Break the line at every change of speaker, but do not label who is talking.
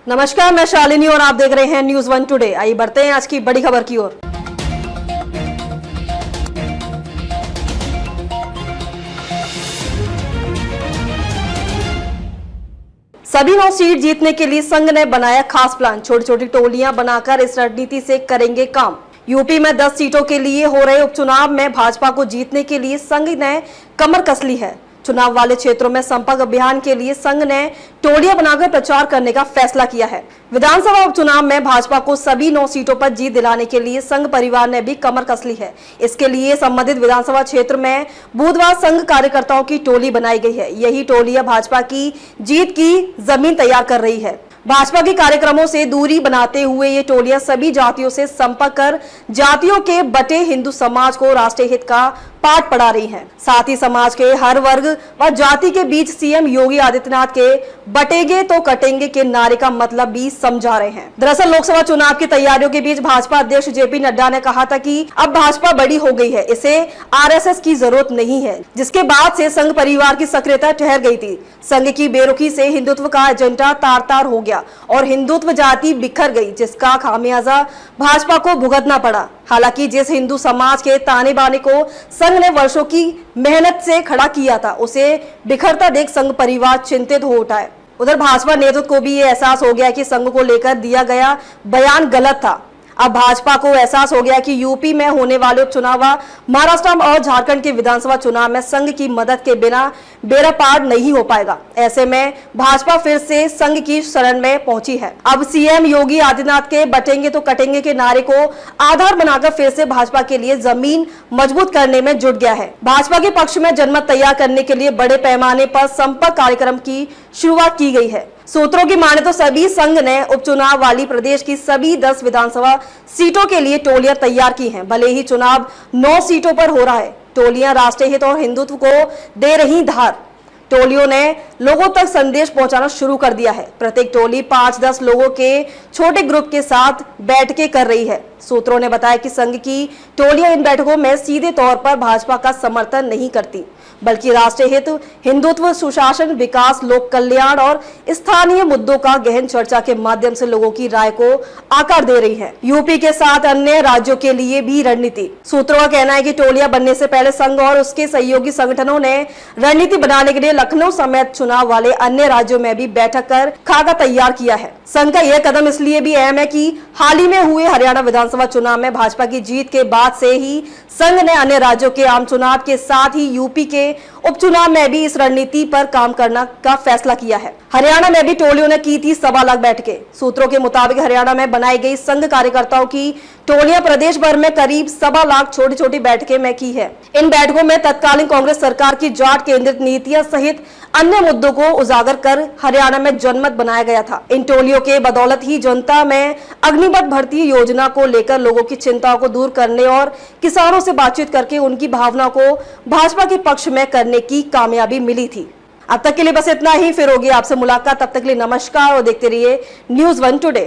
नमस्कार, मैं शालिनी और आप देख रहे हैं न्यूज़ 1 टुडे। आइए बढ़ते हैं आज की बड़ी खबर की ओर। सभी 9 सीट जीतने के लिए संघ ने बनाया खास प्लान। छोटी छोटी टोलियां बनाकर इस रणनीति से करेंगे काम। यूपी में 10 सीटों के लिए हो रहे उपचुनाव में भाजपा को जीतने के लिए संघ ने कमर कस ली है। चुनाव वाले क्षेत्रों में संपर्क अभियान के लिए संघ ने टोलियां बनाकर प्रचार करने का फैसला किया है। विधानसभा उपचुनाव में भाजपा को सभी 9 सीटों पर जीत दिलाने के लिए संघ परिवार ने भी कमर कस ली है। इसके लिए संबंधित विधानसभा क्षेत्र में बुधवार संघ कार्यकर्ताओं की टोली बनाई गई है। यही टोलियां भाजपा की जीत की जमीन तैयार कर रही है। भाजपा के कार्यक्रमों से दूरी बनाते हुए ये टोलियां सभी जातियों से संपर्क कर जातियों के बटे हिंदू समाज को राष्ट्रीय हित का पाठ पढ़ा रही हैं। साथ ही समाज के हर वर्ग व जाति के बीच सीएम योगी आदित्यनाथ के बटेंगे तो कटेंगे के नारे का मतलब भी समझा रहे हैं। दरअसल लोकसभा चुनाव की तैयारियों के बीच भाजपा अध्यक्ष जेपी नड्डा ने कहा था कि अब भाजपा बड़ी हो गई है, इसे आरएसएस की जरूरत नहीं है, जिसके बाद से संघ परिवार की सक्रियता ठहर गई थी। संघ की बेरुखी से हिंदुत्व का एजेंडा तार तार हो गया और हिंदुत्व जाति बिखर गई, जिसका खामियाजा भाजपा को भुगतना पड़ा। हालांकि जिस हिंदू समाज के ताने बाने को संघ ने वर्षों की मेहनत से खड़ा किया था, उसे बिखरता देख संघ परिवार चिंतित हो उठा है। उधर भाजपा नेतृत्व को भी ये एहसास हो गया कि संघ को लेकर दिया गया बयान गलत था। अब भाजपा को एहसास हो गया कि यूपी में होने वाले उपचुनाव व महाराष्ट्र और झारखंड के विधानसभा चुनाव में संघ की मदद के बिना बेड़ा पार नहीं हो पाएगा। ऐसे में भाजपा फिर से संघ की शरण में पहुंची है। अब सीएम योगी आदित्यनाथ के बटेंगे तो कटेंगे के नारे को आधार बनाकर फिर से भाजपा के लिए जमीन मजबूत करने में जुट गया है। भाजपा के पक्ष में जनमत तैयार करने के लिए बड़े पैमाने पर संपर्क कार्यक्रम की शुरुआत की गई है। सूत्रों की माने तो सभी संघ ने उपचुनाव वाली प्रदेश की सभी 10 विधानसभा सीटों के लिए टोलियां तैयार की हैं। भले ही चुनाव 9 सीटों पर हो रहा है, टोलियां राष्ट्रीय हित और हिंदुत्व को दे रही धार। टोलियों ने लोगों तक संदेश पहुंचाना शुरू कर दिया है। प्रत्येक टोली 5-10 लोगों के छोटे ग्रुप के साथ बैठकें कर रही है। सूत्रों ने बताया कि संघ की टोलियां इन बैठकों में सीधे तौर पर भाजपा का समर्थन नहीं करती, बल्कि राष्ट्रीय हित, हिंदुत्व, सुशासन, विकास, लोक कल्याण और स्थानीय मुद्दों का गहन चर्चा के माध्यम से लोगों की राय को आकार दे रही है। यूपी के साथ अन्य राज्यों के लिए भी रणनीति। सूत्रों का कहना है कि टोलियां बनने से पहले संघ और उसके सहयोगी संगठनों ने रणनीति बनाने के लिए लखनऊ समेत चुनाव वाले अन्य राज्यों में भी बैठक कर खाका तैयार किया है। संघ का यह कदम इसलिए भी अहम है कि हाल ही में हुए हरियाणा विधानसभा चुनाव में भाजपा की जीत के बाद से ही संघ ने अन्य राज्यों के आम चुनाव के साथ ही यूपी के उपचुनाव में भी इस रणनीति पर काम करने का फैसला किया है। हरियाणा में भी टोलियों ने की थी 1.25 लाख बैठकें। सूत्रों के मुताबिक हरियाणा में बनाई गई संघ कार्यकर्ताओं की टोलियां प्रदेश भर में करीब 1.25 लाख छोटी छोटी बैठकें में की है। इन बैठकों में तत्कालीन कांग्रेस सरकार की जाट केंद्रित नीतियां सहित अन्य मुद्दों को उजागर कर हरियाणा में जनमत बनाया गया था। इन टोलियों के बदौलत ही जनता में अग्निपथ भर्ती योजना को लेकर लोगों की चिंताओं को दूर करने और किसानों से बातचीत करके उनकी भावना को भाजपा के पक्ष में करने की कामयाबी मिली थी। अब तक के लिए बस इतना ही। फिर होगी आपसे मुलाकात, तब तक के लिए नमस्कार और देखते रहिए न्यूज़ 1 टुडे।